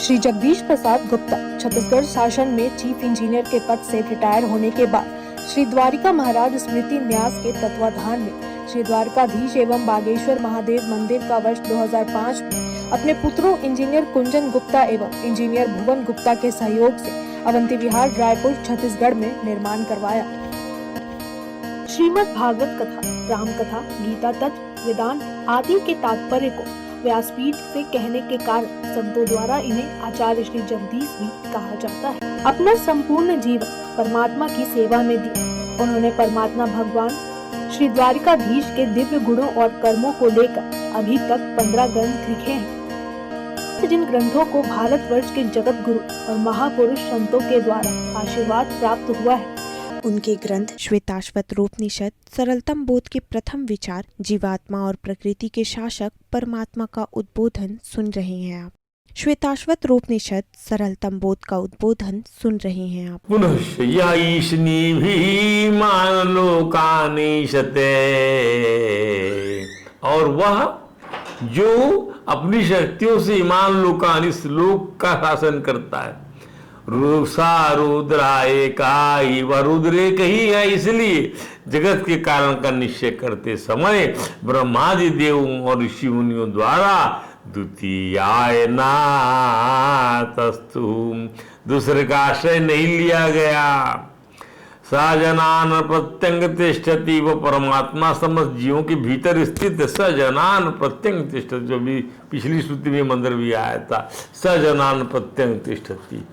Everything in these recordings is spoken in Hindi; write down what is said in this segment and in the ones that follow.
श्री जगदीश प्रसाद गुप्ता छत्तीसगढ़ शासन में चीफ इंजीनियर के पद से रिटायर होने के बाद श्री द्वारिका महाराज स्मृति न्यास के तत्वाधान में श्री द्वारकाधीश एवं बागेश्वर महादेव मंदिर का वर्ष 2005 में अपने पुत्रों इंजीनियर कुंजन गुप्ता एवं इंजीनियर भुवन गुप्ता के सहयोग से अवंती विहार रायपुर छत्तीसगढ़ में निर्माण करवाया। श्रीमद् भागवत कथा, राम कथा, गीता तत्व, वेदांत आदि के तात्पर्य को व्यासपीठ से कहने के कारण संतों द्वारा इन्हें आचार्य श्री जगदीश भी कहा जाता है। अपना संपूर्ण जीवन परमात्मा की सेवा में दिया। उन्होंने परमात्मा भगवान श्री द्वारिकाधीश के दिव्य गुणों और कर्मों को लेकर अभी तक 15 ग्रंथ लिखे हैं, जिन ग्रंथों को भारतवर्ष के जगत गुरु और महापुरुष संतों के द्वारा आशीर्वाद प्राप्त हुआ है। उनके ग्रंथ श्वेताश्वत रूपनिषद, सरलतम बोध के प्रथम विचार, जीवात्मा और प्रकृति के शासक परमात्मा का उद्बोधन सुन रहे हैं आप। श्वेताश्वत रूपनिषद, सरलतम बोध का उद्बोधन सुन रहे हैं आप। पुनः ईशनी भी मान लोकानीशते, और वह जो अपनी शक्तियों से ईमान लोकानिस लोक का शासन करता है। रुषा रुद्राए का ही वह रुद्र एक ही है, इसलिए जगत के कारण का निश्चय करते समय ब्रह्मादि देवों और ऋषि मुनियों द्वारा द्वितीयाय नातस्तु दूसरे का आश्रय नहीं लिया गया। सजनान प्रत्यंग तिष्ठति, वो परमात्मा समस्त जीवों के भीतर स्थित है। सजनान प्रत्यंग तिष्ठति, जो भी पिछली श्रुति में मंत्र भी आया था, सजनान प्रत्यंग तिष्ठति।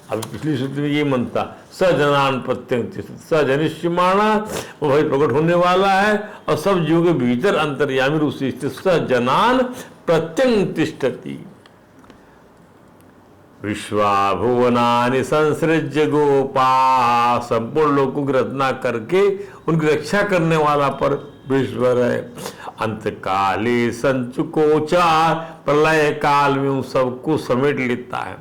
अभी पिछली श्रुति में ये मनता सजनान प्रत्यंग तिष्ठति, सजनिष्यमाणा वो भाई प्रकट होने वाला है और सब जीवों के भीतर अंतर्यामी रूप से स्थित सजनान प्रत्यंग तिष्ठति। विश्वाभुवनानि संसृज्य गोपा, संपूर्ण लोगों की रचना करके उनकी रक्षा करने वाला पर विश्वर है। अंतकाले संचुकोचार, प्रलय काल में उन सबको समेट लेता है।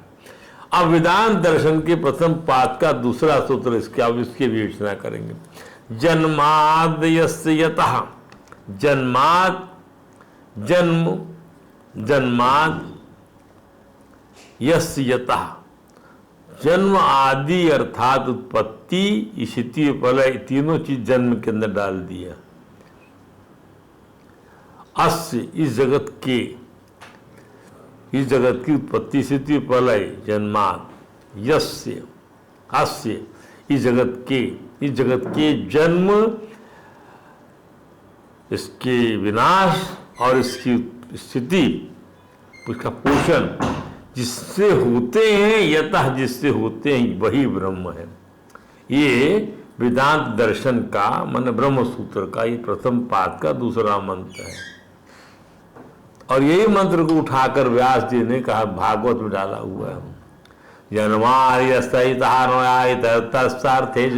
अब वेदांत दर्शन के प्रथम पाद का दूसरा सूत्र इसके अब इसकी विवेचना करेंगे। जन्माद यस्य यतः, जन्माद जन्म, जन्माद यस्य यतः, जन्म आदि अर्थात उत्पत्ति, स्थिति, प्रलय, तीनों चीज जन्म के अंदर डाल दिया। अस्य इस जगत के, इस जगत की उत्पत्ति, स्थिति, प्रलय, जन्माद, यस्य अस्य इस जगत के जन्म, इसके विनाश और इसकी स्थिति, उसका पोषण जिससे होते हैं, यतः जिससे होते हैं वही ब्रह्म है। ये वेदांत दर्शन का मन ब्रह्म सूत्र का ये प्रथम पाद का दूसरा मंत्र है। और यही मंत्र को उठाकर व्यास जी ने कहा भागवत में डाला हुआ है। जन्मार्थे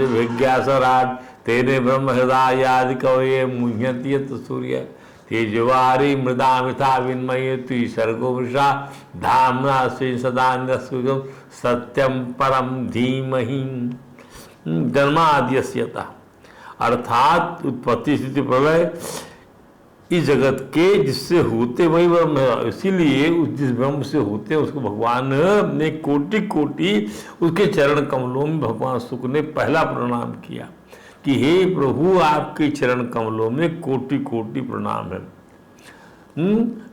विज्ञासराट तेने ब्रह्म हृदय आदि कवये मुह्यति यत् सूर्य तेजवारी मृदा मिथा विन्मय तुई सर्गो वृषा धामना स्वी सदा सत्यम परम धीमहि। जन्माद्यस्यता अर्थात उत्पत्ति स्थिति प्रलय इस जगत के जिससे होते वही ब्रह्म है। इसीलिए उस जिस ब्रह्म से होते उसको भगवान ने कोटि कोटि उसके चरण कमलों में भगवान शुक्र ने पहला प्रणाम किया कि हे प्रभु आपके चरण कमलों में कोटि कोटि प्रणाम है।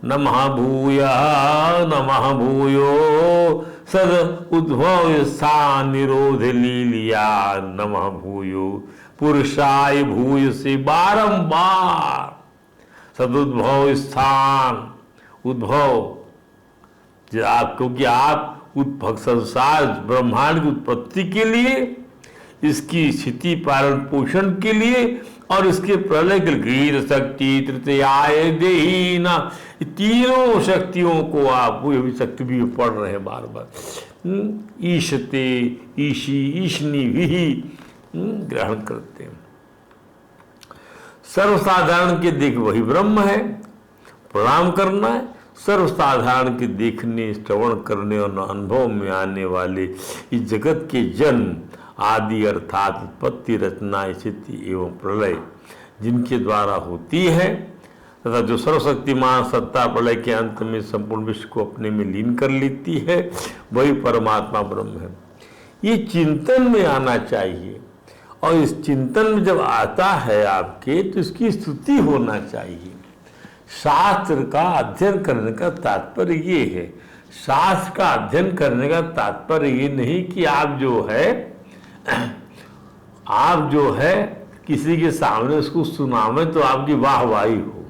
नमः भूयो सद उद्भव स्थान निरोध लीलिया, नमः भूयो पुरुषाय भूय से बारंबार सदुद्भव स्थान, उद्भव क्योंकि आप संसार ब्रह्मांड की उत्पत्ति के लिए, इसकी स्थिति पालन पोषण के लिए और इसके प्रलय के गीत शक्ति तृतीयाय देहीना, तीनों शक्तियों को आप वो भी शक्ति भी पढ़ रहे हैं बार बार। ईशते ईशी ईशनी विहि ग्रहण करते हैं। सर्वसाधारण के देख वही ब्रह्म है, प्रणाम करना है। सर्वसाधारण के देखने, श्रवण करने और अनुभव में आने वाले इस जगत के जन्म आदि अर्थात उत्पत्ति, रचना, स्थिति एवं प्रलय जिनके द्वारा होती है, तथा जो सर्वशक्तिमान सत्ता प्रलय के अंत में संपूर्ण विश्व को अपने में लीन कर लेती है, वही परमात्मा ब्रह्म है। ये चिंतन में आना चाहिए, और इस चिंतन में जब आता है आपके, तो इसकी स्तुति होना चाहिए। शास्त्र का अध्ययन करने का तात्पर्य ये है, शास्त्र का अध्ययन करने का तात्पर्य ये नहीं कि आप जो है किसी के सामने उसको सुनावे तो आपकी वाहवाही हो।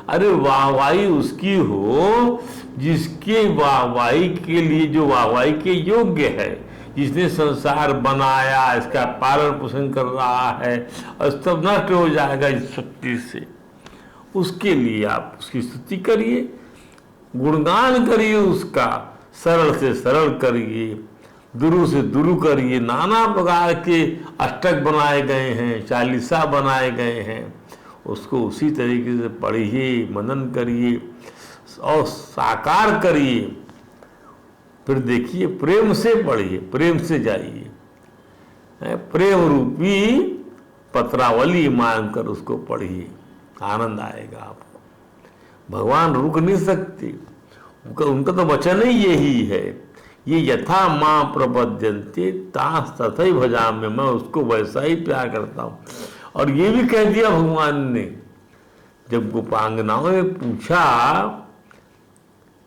अरे वाहवाही उसकी हो जिसके वाहवाही के लिए, जो वाहवाही के योग्य है, जिसने संसार बनाया, इसका पालन पोषण कर रहा है, और सब नष्ट हो जाएगा इस शक्ति से, उसके लिए आप उसकी स्तुति करिए, गुणगान करिए, उसका सरल से सरल करिए, दुरु से दुरु करिए। नाना प्रकार के अष्टक बनाए गए हैं, चालीसा बनाए गए हैं, उसको उसी तरीके से पढ़िए, मनन करिए और साकार करिए। फिर देखिए, प्रेम से पढ़िए, प्रेम से जाइए, प्रेम रूपी पत्रावली मांगकर उसको पढ़िए, आनंद आएगा आपको। भगवान रुक नहीं सकते, उनका तो वचन ही यही है, ये यथा मां प्रपद्यन्ते तास तथैव भजाम्य, मैं उसको वैसा ही प्यार करता हूँ। और ये भी कह दिया भगवान ने, जब गोपांगनाओं ने पूछा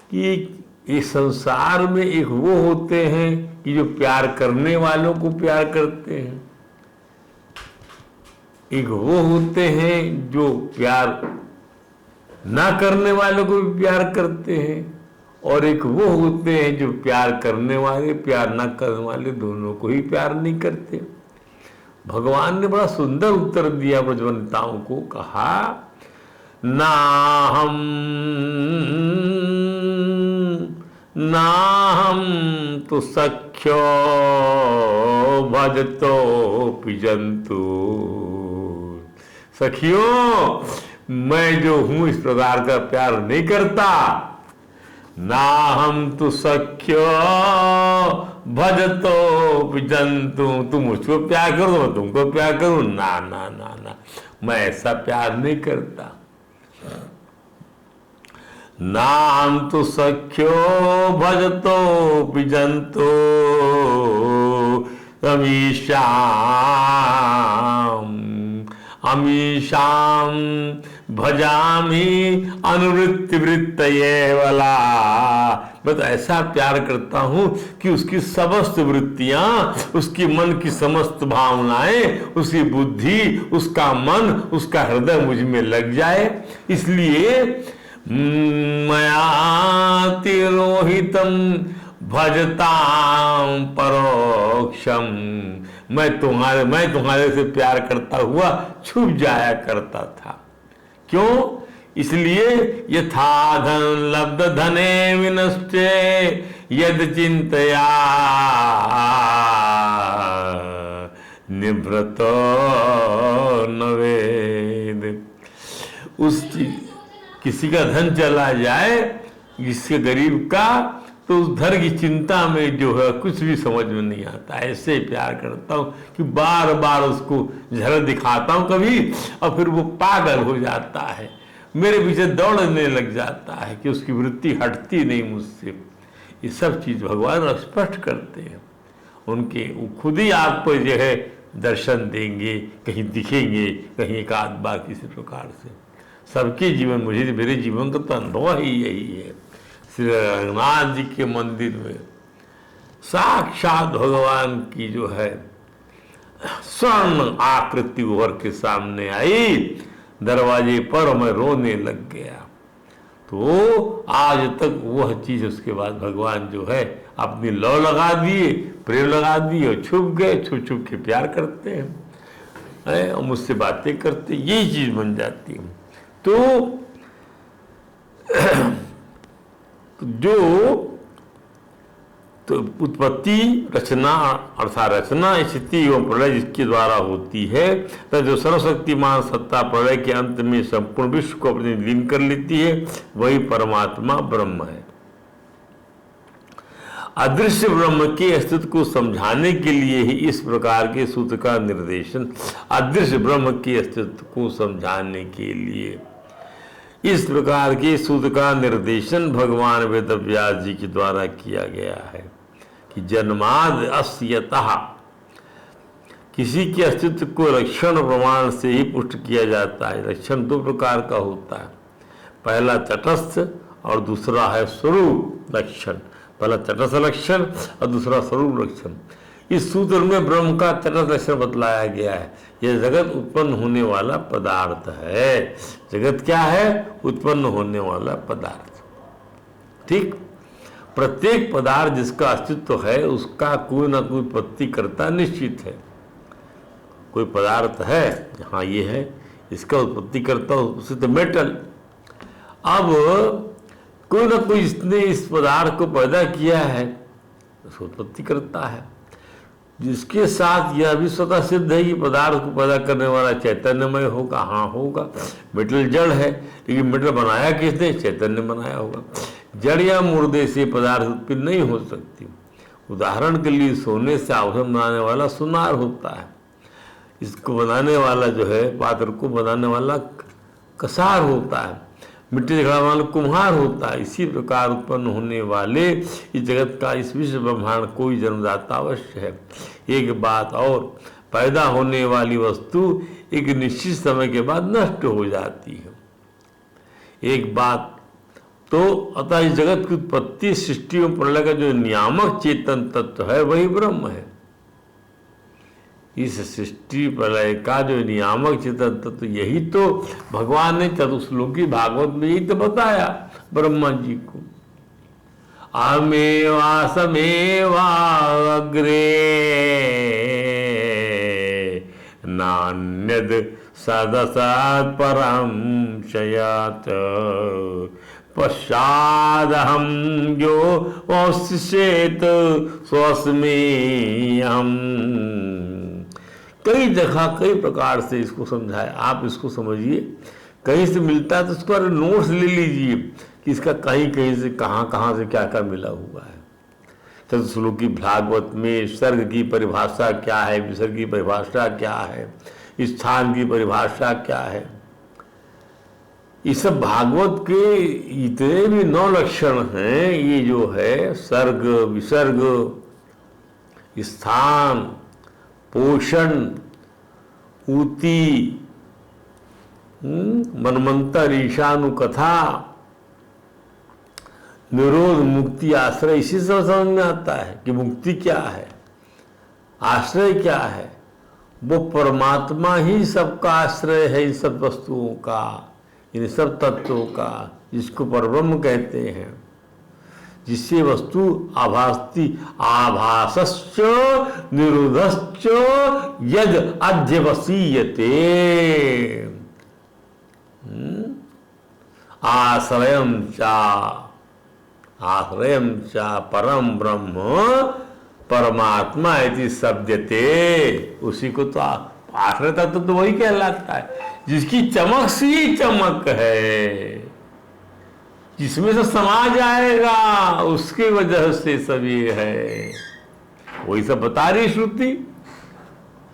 कि इस संसार में एक वो होते हैं कि जो प्यार करने वालों को प्यार करते हैं, एक वो होते हैं जो प्यार ना करने वालों को भी प्यार करते हैं, और एक वो होते हैं जो प्यार करने वाले प्यार ना करने वाले दोनों को ही प्यार नहीं करते। भगवान ने बड़ा सुंदर उत्तर दिया ब्रजवनिताओं को, कहा ना हम तो सख्यो भजतो पिजंतु। सखियों, मैं जो हूं इस प्रकार का प्यार नहीं करता। ना हम तो सख्यो भजतो पिजंतु, तुम मुझको प्यार करो मैं तुमको प्यार करूं, ना ना ना ना, मैं ऐसा प्यार नहीं करता। ना हम तो सख्यो भजतो पिजंतो अमीशाम भजामी अनुवृत्ति वृत्तये वाला। मैं तो ऐसा प्यार करता हूं कि उसकी समस्त वृत्तियां, उसकी मन की समस्त भावनाएं, उसकी बुद्धि, उसका मन, उसका हृदय मुझ में लग जाए। इसलिए मया तिरोहितम भजताम परोक्षम, मैं तुम्हारे से प्यार करता हुआ छुप जाया करता था। क्यों? इसलिए यथा धन लब्ध धने विनष्टे यद चिंतया निभृतो नवेद। उस किसी का धन चला जाए, जिसके गरीब का, तो उस धन की चिंता में जो है कुछ भी समझ में नहीं आता। ऐसे प्यार करता हूँ कि बार बार उसको झलक दिखाता हूँ कभी, और फिर वो पागल हो जाता है, मेरे पीछे दौड़ने लग जाता है कि उसकी वृत्ति हटती नहीं मुझसे। ये सब चीज भगवान स्पष्ट करते हैं उनके, वो खुद ही आपको जो है दर्शन देंगे, कहीं दिखेंगे, कहीं एक आध बार किसी प्रकार से। सबके जीवन, मेरे जीवन का तो अनुभव ही यही है। श्री रंगनाथ जी के मंदिर में साक्षात भगवान की जो है स्वर्ण आकृति उभर के सामने आई, दरवाजे पर मैं रोने लग गया। तो आज तक वह चीज, उसके बाद भगवान जो है अपनी लौ लगा दिए, प्रेम लगा दिए और छुप गए, छुप छुप के प्यार करते हैं और मुझसे बातें करते, यही चीज बन जाती है। तो उत्पत्ति, रचना अर्थात रचना, स्थिति एवं प्रलय जिसके द्वारा होती है, तो जो सर्वशक्तिमान सत्ता प्रलय के अंत में संपूर्ण विश्व को अपने लीन कर लेती है, वही परमात्मा ब्रह्म है। अदृश्य ब्रह्म के अस्तित्व को समझाने के लिए ही इस प्रकार के सूत्र का निर्देशन। अदृश्य ब्रह्म के अस्तित्व को समझाने के लिए इस प्रकार के सूत्र का निर्देशन भगवान वेदव्यास जी के द्वारा किया गया है कि जन्माद अस्यतः, किसी के अस्तित्व को लक्षण प्रमाण से ही पुष्ट किया जाता है। लक्षण दो प्रकार का होता है, पहला तटस्थ और दूसरा है स्वरूप लक्षण। पहला तटस्थ लक्षण और दूसरा स्वरूप लक्षण। इस सूत्र में ब्रह्म का तटस्थ लक्षण बतलाया गया है। यह जगत उत्पन्न होने वाला पदार्थ है। जगत क्या है? उत्पन्न होने वाला पदार्थ। ठीक, प्रत्येक पदार्थ जिसका अस्तित्व है उसका कोई ना कोई उत्पत्ति करता निश्चित है। कोई पदार्थ है, हाँ ये है, इसका उत्पत्ति करता उसे तो मेटल। अब कोई ना कोई इसने इस पदार्थ को पैदा किया है, उसको उत्पत्ति करता है। जिसके साथ यह भी स्वतः सिद्ध है कि पदार्थ को पैदा करने वाला चैतन्यमय होगा। हाँ होगा, मेटल जड़ है, लेकिन मेटल बनाया किसने? चैतन्य बनाया होगा। जड़ या मुर्दे से पदार्थ उत्पन्न नहीं हो सकती। उदाहरण के लिए सोने से आभूषण बनाने वाला सुनार होता है, इसको बनाने वाला जो है, पात्र को बनाने वाला कसार होता है, मिट्टी से खड़ा वाला कुम्हार होता है। इसी प्रकार उत्पन्न होने वाले इस जगत का, इस विश्व ब्रह्मांड कोई जन्मदाता अवश्य है। एक बात और, पैदा होने वाली वस्तु एक निश्चित समय के बाद नष्ट हो जाती है। एक बात तो, अतः इस जगत की उत्पत्ति, सृष्टि और प्रलय का जो नियामक चेतन तत्व है वही ब्रह्म है। इस सृष्टि प्रलय का जो नियामक चेतन तत्व, यही तो भगवान ने चतुश्लोकी भागवत में ही तो बताया ब्रह्मा जी को। अमेवा समेवा अग्रे नान्यद सदसत् परम शयात पश्चादहम जो वशिष्येत स्वस्मेयम्। कई जगह कई प्रकार से इसको समझाया। आप इसको समझिए, कहीं से मिलता है तो उसको नोट्स ले लीजिए कि इसका कहीं कहीं से कहाँ से क्या क्या मिला हुआ है। चतुश्लोकी भागवत में सर्ग की परिभाषा क्या है, विसर्ग की परिभाषा क्या है, स्थान की परिभाषा क्या है, ये सब भागवत के इतने भी 9 लक्षण हैं। ये जो है सर्ग, विसर्ग, स्थान, पोषण, ऊती, मनमंत्र, ईशानुकथा, निरोध, मुक्ति, आश्रय, इसी से समझ में आता है कि मुक्ति क्या है, आश्रय क्या है। वो परमात्मा ही सबका आश्रय है, इन सब वस्तुओं का, इन सब तत्वों का, जिसको परब्रह्म कहते हैं, जिससे वस्तु आभासती। आभासश्च निरोधश्च यद अध्यवसीयते आश्रयं च परम ब्रह्म परमात्मा इति शब्दते। उसी को तो आश्रय तत्व तो वही कहलाता है जिसकी चमक से ही चमक है, जिसमें से समा जाएगा, उसकी वजह से सब ये है। वही सब बता रही श्रुति।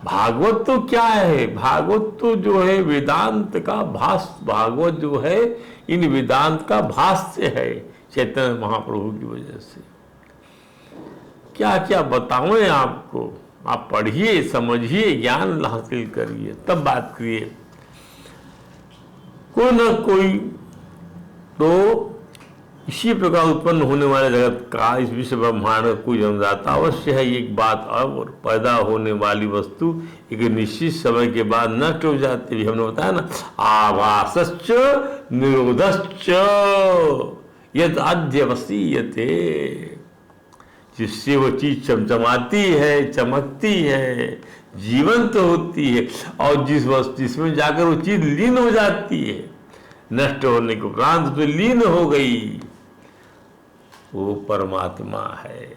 भागवत तो क्या है? भागवत तो जो है वेदांत का भाष्य। भागवत जो है इन वेदांत का भाष्य है चैतन्य महाप्रभु की वजह से। क्या क्या बताऊं आपको, आप पढ़िए, समझिए, ज्ञान हासिल करिए, तब बात करिए। कोई न कोई तो इसी प्रकार उत्पन्न होने वाले जगत का, इस विश्व ब्रह्मांड का कोई जन्मदाता अवश्य है। एक बात और, पैदा होने वाली वस्तु एक निश्चित समय के बाद नष्ट हो जाती है। हमने बताया ना, आभासश्च निरोधश्च यद अध्यवसीयते, जिससे वो चीज चमचमाती है, चमकती है, जीवंत होती है, और जिसमें जाकर वो चीज लीन हो जाती है, नष्ट होने के उपरांत तो लीन हो गई, वो परमात्मा है।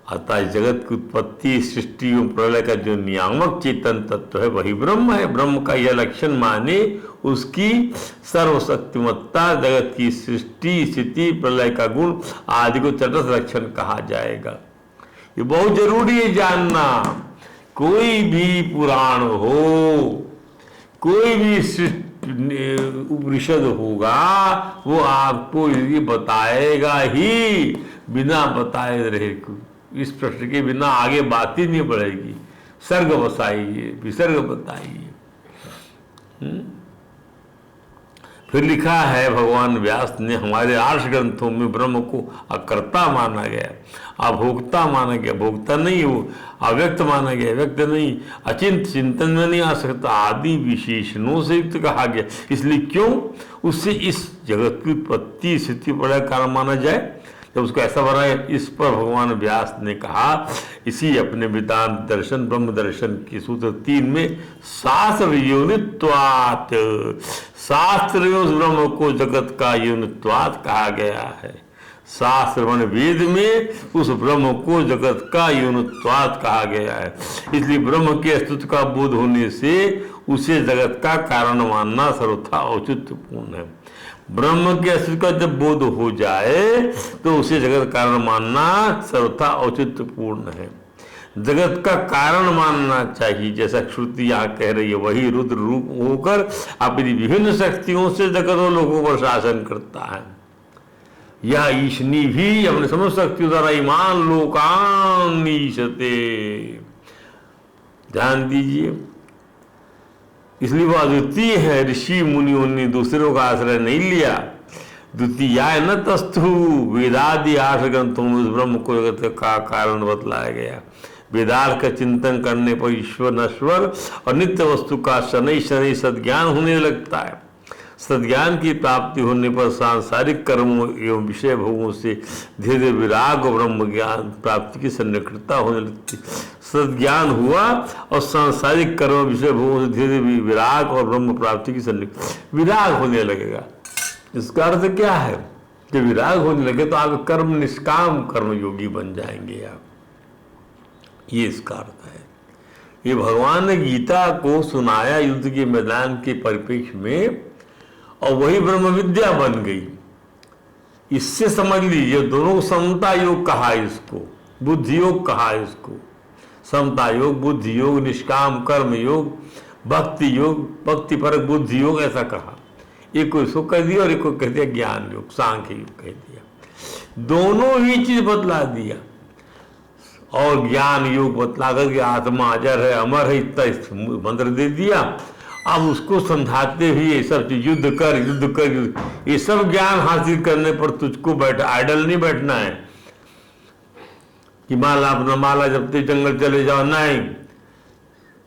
अतः जगत की उत्पत्ति, सृष्टि और प्रलय का जो नियामक चेतन तत्व है वही ब्रह्म है। ब्रह्म का यह लक्षण माने उसकी सर्वशक्तिमत्ता, जगत की सृष्टि, स्थिति, प्रलय का गुण आदि को तटस्थ लक्षण कहा जाएगा। ये बहुत जरूरी है जानना। कोई भी पुराण हो, कोई भी उपनिषद होगा वो आपको ये बताएगा ही, बिना बताए रहे। इस प्रश्न के बिना आगे बात ही नहीं बढ़ेगी। सर्ग बसाइए, विसर्ग बताइए। फिर लिखा है भगवान व्यास ने, हमारे 8 ग्रंथों में ब्रह्म को अकर्ता माना गया, अभोक्ता माना गया, भोक्ता नहीं, वो अव्यक्त माना गया, व्यक्त नहीं, अचिंत, चिंतन में नहीं आ सकता, आदि विशेषणों से युक्त कहा गया। इसलिए क्यों उससे इस जगत की उत्पत्ति स्थिति बड़ा कारण माना जाए, जब उसको ऐसा बनाया। इस पर भगवान व्यास ने कहा, इसी अपने वेदांत दर्शन ब्रह्म दर्शन के सूत्र 3 में शास्त्र योनित्वात्, शास्त्र में उस ब्रह्म को जगत का योनित्वात् कहा गया है। शास्त्र मन वेद में उस ब्रह्म को जगत का योनित्वात् कहा गया है। इसलिए ब्रह्म के अस्तित्व का बोध होने से उसे जगत का कारण मानना सर्वथा औचित्यपूर्ण है। ब्रह्म के अस्तित्व का जब बोध हो जाए तो उसे जगत कारण मानना सर्वथा औचित्यपूर्ण है। जगत का कारण मानना चाहिए, जैसा श्रुति यहाँ कह रही है। वही रुद्र रूप होकर अपनी विभिन्न शक्तियों से जगत और लोगों पर शासन करता है। यह ईशनी भी अपने समस्त शक्तियों द्वारा ईमान लोकान ईशते, ध्यान दीजिए। इसलिए वह अद्वितीय है। ऋषि मुनियों ने दूसरों का आश्रय नहीं लिया। द्वितीयाय न तस्थु, वेदादि 8 ग्रंथों में उस ब्रह्म को जगत का कारण बतलाया गया। वेदार्थ का चिंतन करने पर ईश्वर नश्वर और नित्य वस्तु का शनै शनै सद्ज्ञान होने लगता है। सद्ज्ञान की प्राप्ति होने पर सांसारिक कर्मों एवं विषय भोगों से धीरे धीरे विराग और ब्रह्म ज्ञान प्राप्ति की सन्निकटता होने लगती। सद्ज्ञान हुआ और सांसारिक कर्म विषय भोगों से धीरे धीरे विराग और ब्रह्म प्राप्ति की सन्निकटता, विराग होने लगेगा। इसका अर्थ क्या है? जब विराग होने लगे तो आप कर्म निष्काम कर्म योगी बन जाएंगे आप, ये इसका अर्थ है। ये भगवान ने गीता को सुनाया युद्ध के मैदान के परिप्रेक्ष्य में, और वही ब्रह्म विद्या बन गई। इससे समझ लीजिए दोनों को समता योग कहा, इसको बुद्धि योग कहा, इसको समता योग, बुद्धि योग, निष्काम कर्म योग, भक्ति योग, भक्ति परक बुद्धि योग, ऐसा कहा। एक को इसको कह दिया और एक को कह दिया ज्ञान योग, सांख्य योग कह दिया। दोनों ही चीज बतला दिया। और ज्ञान योग बतला करके आत्मा अजर है, अमर है, इतना मंत्र दे दिया। अब उसको समझाते हुए ये सब चीज युद्ध कर, युद्ध कर, ये सब ज्ञान हासिल करने पर तुझको आइडल नहीं बैठना है कि माला अपना माला जपते जंगल चले जाओ, नहीं।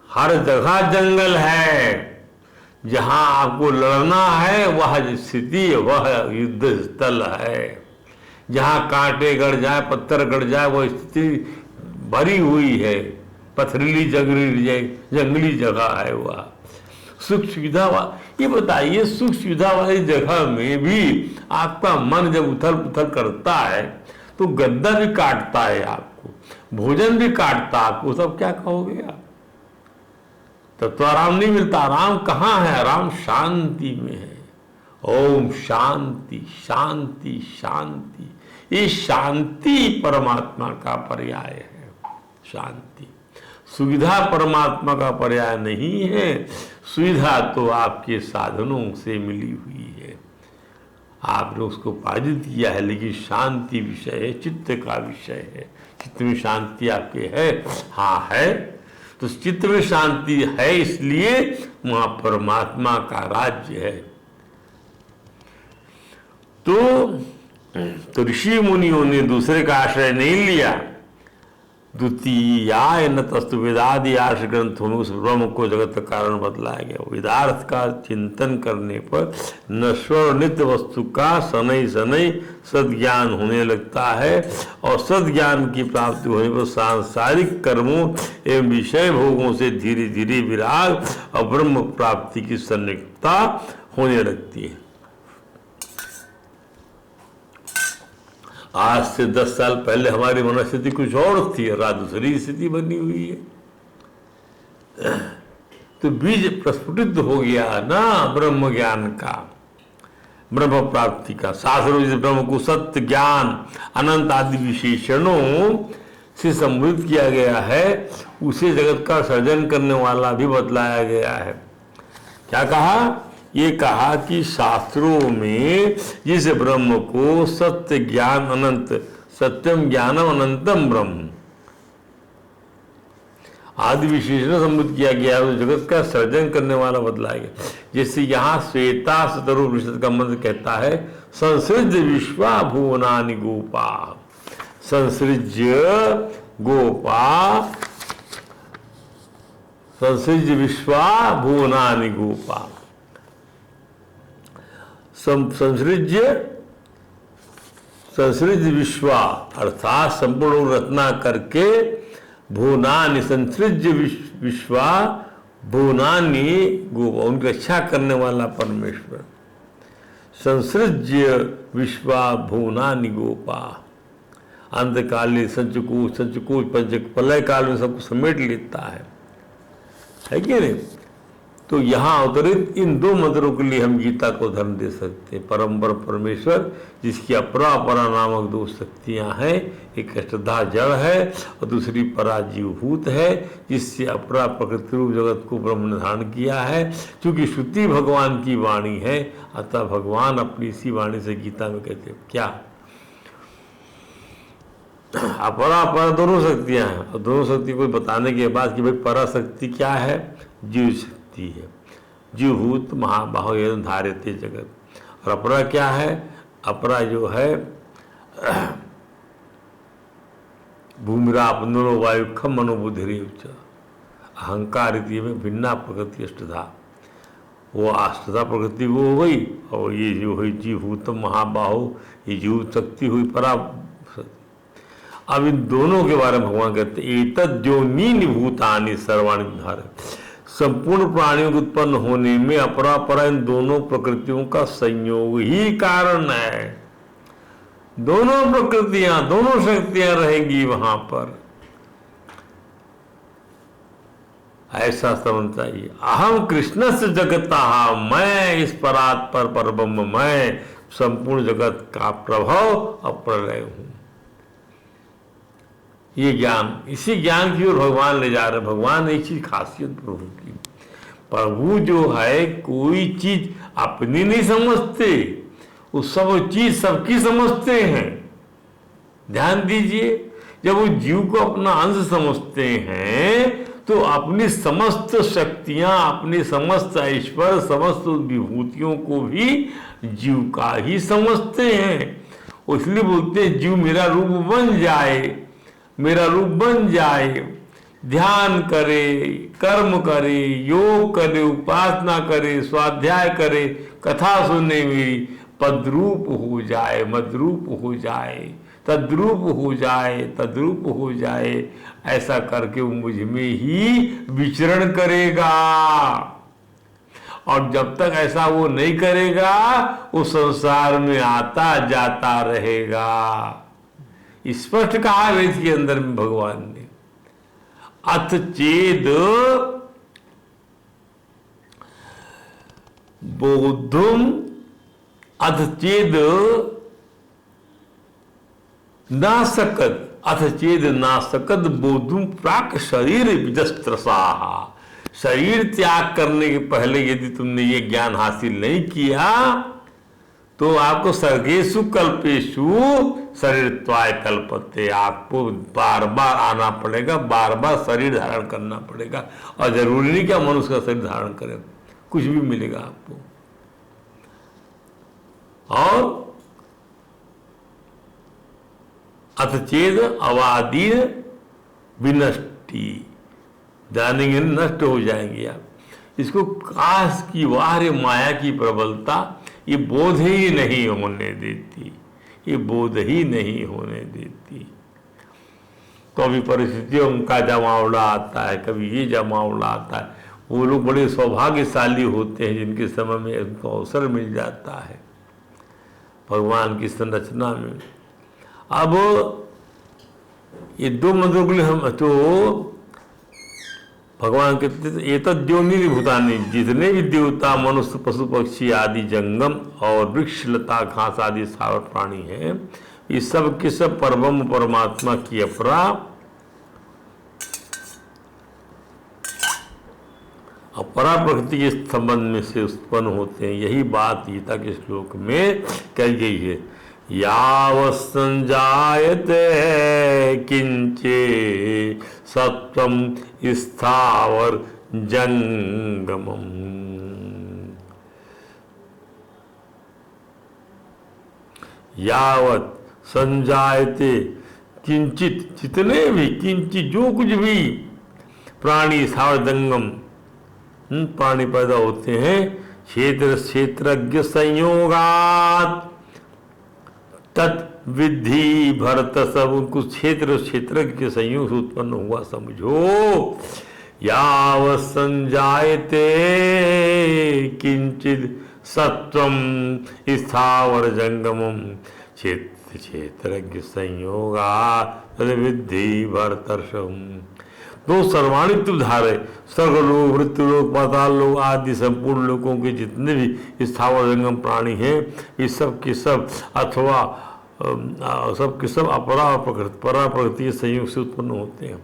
हर जगह जंगल है। जहां आपको लड़ना है वह स्थिति, वह युद्ध स्थल है। जहां कांटे गड़ जाए, पत्थर गड़ जाए, वह स्थिति भरी हुई है। पथरीली जंगली जगह है वह। सुख सुविधा ये बताइए, सुख सुविधा वाली जगह में भी आपका मन जब उथल पुथल करता है तो गद्दा भी काटता है आपको, भोजन भी काटता है आपको, सब क्या कहोगे आप? तब तो आराम नहीं मिलता। आराम कहाँ है? आराम शांति में है। ओम शांति शांति शांति। ये शांति परमात्मा का पर्याय है। शांति, सुविधा परमात्मा का पर्याय नहीं है। सुविधा तो आपके साधनों से मिली हुई है, आपने उसको पाजित किया है, लेकिन शांति विषय है, चित्त का विषय है। चित्त में शांति आपके है? हाँ है। तो चित्त में शांति है, इसलिए वहां परमात्मा का राज्य है। तो ऋषि मुनियों ने दूसरे का आश्रय नहीं लिया। द्वितीयाय न तस्तु, वेदादि 8 ग्रंथों में उस ब्रह्म को जगत का कारण बतलाया गया। वेदार्थ का चिंतन करने पर नश्वर नित्य वस्तु का शनै शनै सद्ज्ञान होने लगता है, और सद्ज्ञान की प्राप्ति होने पर सांसारिक कर्मों एवं विषय भोगों से धीरे धीरे विराग और ब्रह्म प्राप्ति की सन्निकटता होने लगती है। आज से 10 साल पहले हमारी मनस्थिति कुछ और थी, और दूसरी स्थिति बनी हुई है। तो बीज प्रस्फुटित हो गया ना ब्रह्म ज्ञान का, ब्रह्म प्राप्ति का। शास्त्रों में ब्रह्म को सत्य, ज्ञान, अनंत आदि विशेषणों से संबोधित किया गया है। उसे जगत का सर्जन करने वाला भी बतलाया गया है क्या कहा? ये कहा कि शास्त्रों में जिस ब्रह्म को सत्य ज्ञान अनंत, सत्यम ज्ञानम अनंतम ब्रह्म आदि विशेषण संबोधित किया गया है, जगत का सृजन करने वाला बतलाया गया। जैसे यहाँ श्वेता शतरूपनिषद का मंत्र कहता है, संसृज्य विश्वा भुवनानि गोपा, संसृज्य गोपा, संसृज्य विश्वा भुवनानि गोपा, संसृज्य विश्वा अर्थात संपूर्ण रचना करके, भुवनानि संसृज्य विश्वा भुवनानि गोपा, उनकी रक्षा करने वाला परमेश्वर, संसृज्य विश्वा भुवनानि गोपा, अंतकालीन संचकोच पंचक प्रलय काल में सबको समेट लेता है कि नहीं? तो यहाँ अवतरित इन दो मंत्रों के लिए हम गीता को धर्म दे सकते हैं। परम्पर परमेश्वर जिसकी अपरा अपरा नामक दो शक्तियाँ हैं, एक अष्टधा जड़ है और दूसरी परा जीवभूत है, जिससे अपरा प्रकृति रूप जगत को ब्रह्म ने धारण किया है। क्योंकि श्रुति भगवान की वाणी है, अतः भगवान अपनी इसी वाणी से गीता में कहते हैं क्या? अपरा अपरा दोनों शक्तियाँ हैं, और दोनों शक्ति को बताने के बाद कि भाई परा शक्ति क्या है? जीव शक्ति है, जीवभूत महाबाहो एवं धार्यते जगत। और अपरा क्या है? अपरा जो है भूमिराप नरो वायु खम मनोबुद्धि अहंकार इति में भिन्ना प्रकृति अष्टधा, वो अष्टधा प्रकृति वो हो गई, और ये जो हुई जीवभूत महाबाहो, ये जीव शक्ति हुई परा। अब इन दोनों के बारे में भगवान कहते हैं, एतद् योनीनि भूतानि सर्वाणि धारय, संपूर्ण प्राणियों के उत्पन्न होने में अपरा परा इन दोनों प्रकृतियों का संयोग ही कारण है। दोनों प्रकृतियां, दोनों शक्तियां रहेंगी वहां पर, ऐसा समझ चाहिए। अहम कृष्णस्य जगतः, मैं इस परात्पर परब्रह्म, मैं संपूर्ण जगत का प्रभव और प्रलय हूं। ये ज्ञान, इसी ज्ञान की ओर भगवान ले जा रहे हैं। भगवान एक चीज खासियत प्रभु की, प्रभु जो है कोई चीज अपनी नहीं समझते, वो सब चीज सबकी समझते हैं। ध्यान दीजिए, जब वो जीव को अपना अंश समझते हैं तो अपनी समस्त शक्तियां, अपनी समस्त ऐश्वर्य, समस्त विभूतियों को भी जीव का ही समझते हैं। इसलिए बोलते हैं जीव मेरा रूप बन जाए, मेरा रूप बन जाए, ध्यान करे, कर्म करे, योग करे, उपासना करे, स्वाध्याय करे, कथा सुने, मेरी पद्रूप हो जाए, मद्रूप हो जाए, तद्रूप हो जाए, तद्रूप हो जाए, ऐसा करके वो मुझ में ही विचरण करेगा। और जब तक ऐसा वो नहीं करेगा, वो संसार में आता जाता रहेगा। स्पष्ट कहा वेद के अंदर में भगवान ने, अथ चेद बोधुम, अथ चेद नासकद, अथ चेद नासकद बोधुम प्राक शरीर विजस्त्रसाह। शरीर त्याग करने के पहले यदि तुमने ये ज्ञान हासिल नहीं किया तो आपको सर्गेषु कल्पेषु शरीरत्वाय कल्पते, आपको बार बार आना पड़ेगा, बार बार शरीर धारण करना पड़ेगा। और जरूरी नहीं कि मनुष्य का शरीर धारण करे, कुछ भी मिलेगा आपको। और अथचेद अवादीन विनष्टि, जानेंगे नष्ट हो जाएंगे आप। इसको काश की वार्य माया की प्रबलता ये बोध ही नहीं होने देती, ये बोध ही नहीं होने देती। कभी परिस्थितियों का जमावड़ा आता है, कभी ये जमावड़ा आता है। वो लोग बड़े सौभाग्यशाली होते हैं जिनके समय में उनको अवसर मिल जाता है भगवान की संरचना में। अब ये दो मंत्रों के लिए हम तो भगवान कहते एतद्योनिनि भूतानि, जितने भी देवता, मनुष्य, पशु पक्षी आदि जंगम और वृक्ष लता घास आदि सावर प्राणी हैं, ये सब के सब परब्रह्म परमात्मा की अपरा और परा प्रकृति के संबंध में से उत्पन्न होते हैं। यही बात गीता के श्लोक में कही गई है, यावत् संजायते किंचे सत्वम स्थावर जंगमम। यावत् संजायते किंचित, जितने भी, किंचित जो कुछ भी प्राणी स्थावर जंगम प्राणी पैदा होते हैं, क्षेत्र क्षेत्रज्ञ संयोगात तत् विधि भरत। सब उनको क्षेत्र क्षेत्रज्ञ के संयोग से उत्पन्न हुआ समझो। यावत् संजायते किंचित सत्वम स्थावर जंगमम क्षेत्र क्षेत्रज्ञ संयोगा तद विधि भरतर्षम। दो सर्वाणी तुधारे स्वर्गलोक, मृत्युलोक, पाताल लोक आदि संपूर्ण लोकों के जितने भी स्थावर जंगम प्राणी हैं, ये सब के सब अथवा सब के सब अपरा परा प्रकृति के संयोग से उत्पन्न होते हैं।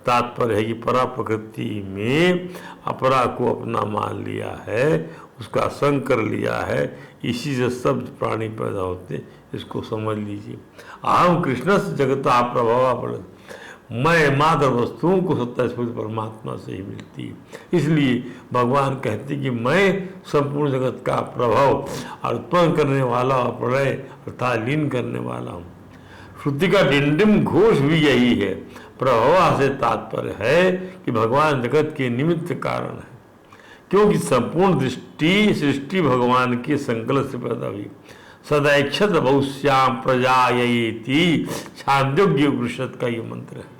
तात्पर्य है कि परा प्रकृति में अपरा को अपना मान लिया है, उसका संग कर लिया है, इसी से सब प्राणी पैदा होते हैं। इसको समझ लीजिए। अहम कृष्ण से जगता प्रभाव, मैं मात्र वस्तुओं को सत्ता स्फूर्ति परमात्मा से ही मिलती है। इसलिए भगवान कहते कि मैं संपूर्ण जगत का प्रभाव और उत्पन्न करने वाला और प्रलय अर्थात लीन करने वाला हूँ। श्रुति का डिंडिम घोष भी यही है। प्रभाव से तात्पर्य है कि भगवान जगत के निमित्त कारण है, क्योंकि संपूर्ण दृष्टि सृष्टि भगवान के संकल्प से पैदा हुई। सदैक्षत बहुश्याम प्रजायति, छांदोग्य उपनिषद का ये मंत्र है।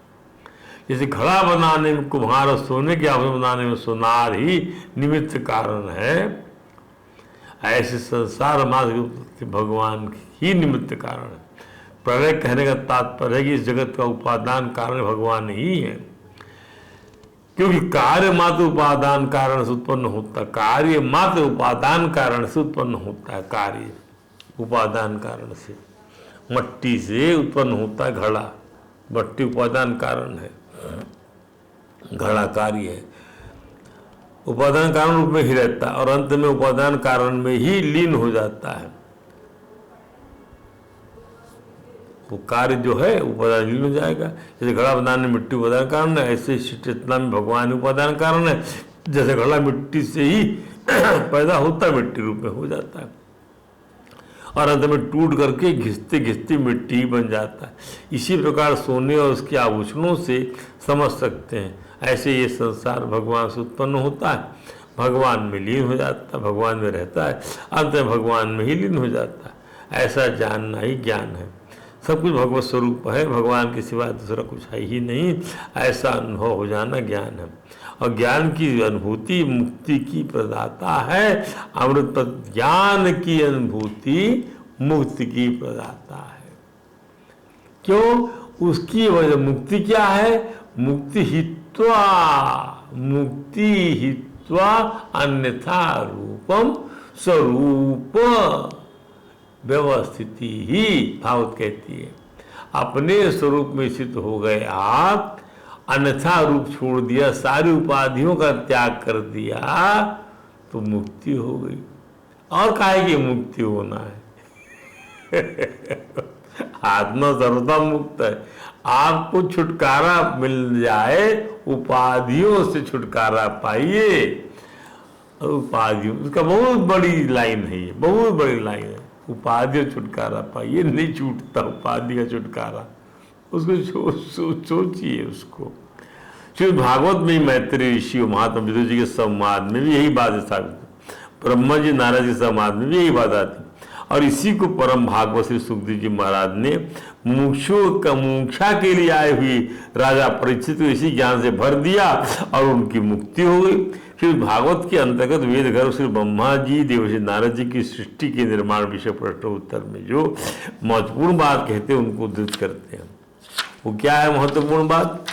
जैसे घड़ा बनाने में कुम्हार और सोने के आभूषण बनाने में सोनार ही निमित्त कारण है, ऐसे संसार मार्ग भगवान ही निमित्त कारण है। प्रलय कहने का तात्पर्य है कि इस जगत का उपादान कारण भगवान ही है, क्योंकि कार्य मात्र उपादान कारण से उत्पन्न होता है। कार्य मात्र उपादान कारण से उत्पन्न होता है। कार्य उपादान कारण से, मट्टी से उत्पन्न होता है घड़ा, मट्टी उपादान कारण है, घड़ा कार्य है। उपादान कारण रूप में ही रहता है और अंत में उपादान कारण में ही लीन हो जाता है। वो कार्य जो है उपादान लीन हो जाएगा। जैसे घड़ा बनाने में मिट्टी उपादान कारण है, ऐसे चेतना में भगवान उपादान कारण है। जैसे घड़ा मिट्टी से ही पैदा होता है, मिट्टी रूप में हो जाता है और अंत में टूट करके घिसते घिसते मिट्टी बन जाता है। इसी प्रकार सोने और उसके आभूषणों से समझ सकते हैं, ऐसे ये संसार भगवान से उत्पन्न होता है, भगवान में लीन हो जाता है, भगवान में रहता है, अंत में भगवान में ही लीन हो जाता है। ऐसा जानना ही ज्ञान है। सब कुछ भगवत स्वरूप है, भगवान के सिवा दूसरा कुछ है ही नहीं, ऐसा अनुभव हो जाना ज्ञान है। और ज्ञान की अनुभूति मुक्ति की प्रदाता है। अमृत ज्ञान की अनुभूति मुक्ति की प्रदाता है। क्यों? उसकी वजह मुक्ति क्या है? मुक्ति हित्वा अन्यथा रूपम स्वरूप व्यवस्थिति ही भागवत कहती है। अपने स्वरूप में स्थित हो गए आप, अन्यथा रूप छोड़ दिया, सारी उपाधियों का त्याग कर दिया, तो मुक्ति हो गई। और काहे की मुक्ति होना है? आत्मा सर्वदा मुक्त है। आपको छुटकारा मिल जाए, उपाधियों से छुटकारा पाइए। उपाधियों, उसका बहुत बड़ी लाइन है, ये बहुत बड़ी लाइन है। उपाधियों छुटकारा पाइए, नहीं छूटता उपाधि का छुटकारा। उसको सोचिए उसको। श्री भागवत में मैत्रेय ऋषि और महात्मा विदुर जी के संवाद में भी यही बात स्थापित, ब्रह्मा जी नारद जी संवाद में भी यही बात आती। और इसी को परम भागवत श्री सुखदेव जी महाराज ने मुमुक्षा के लिए आए हुई राजा परीक्षित को इसी ज्ञान से भर दिया और उनकी मुक्ति हो गई। फिर भागवत के अंतर्गत वेद गर्भ श्री ब्रह्मा जी देवर्षि नारद जी की सृष्टि के निर्माण विषय प्रश्न उत्तर में जो महत्वपूर्ण बात कहते हैं उनको उद्धृत करते हैं। वो क्या है महत्वपूर्ण बात?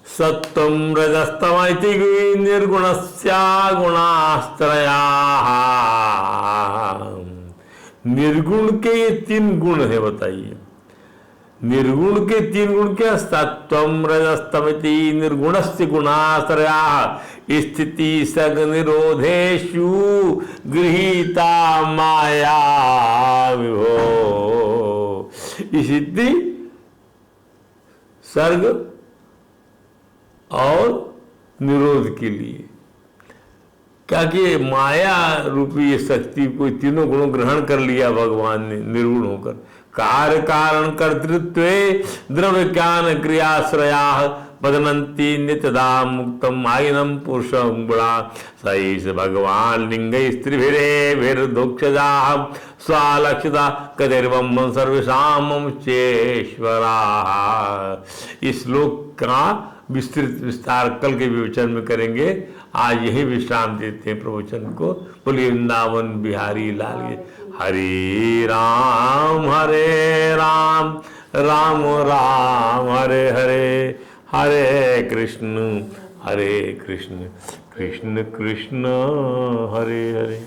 सत्वं रजस्तम इति निर्गुणस्या गुणास्त्रया। निर्गुण के ये तीन गुण है, बताइए। निर्गुण के 3 गुण क्या? सत्वम रजस्तमिति निर्गुणस्य गुणाश्रया स्थिति सग निरोधेषु गृहीता माया विभो। स्थिति सर्ग और निरोध के लिए क्या कि माया रूपी ये शक्ति को तीनों गुणों ग्रहण कर लिया भगवान ने निर्गुण होकर। कार्य कारण कर्तृत्व द्रव्य ज्ञान क्रियाश्रया बदनंती नित्यदा मुक्तम आयनम पुरुषम गुणा सही से भगवान लिंग स्त्रीभिरेभिर्दुक्षजा स्वालक्षिता कतिर्वम सर्वेशाम चेश्वरा। इस श्लोक का विस्तृत विस्तार कल के विवचन में करेंगे। आज यही विश्राम देते हैं प्रवचन को। बोलिए वृंदावन बिहारी लाल की। हरे राम राम राम हरे हरे, हरे कृष्ण कृष्ण कृष्ण हरे हरे।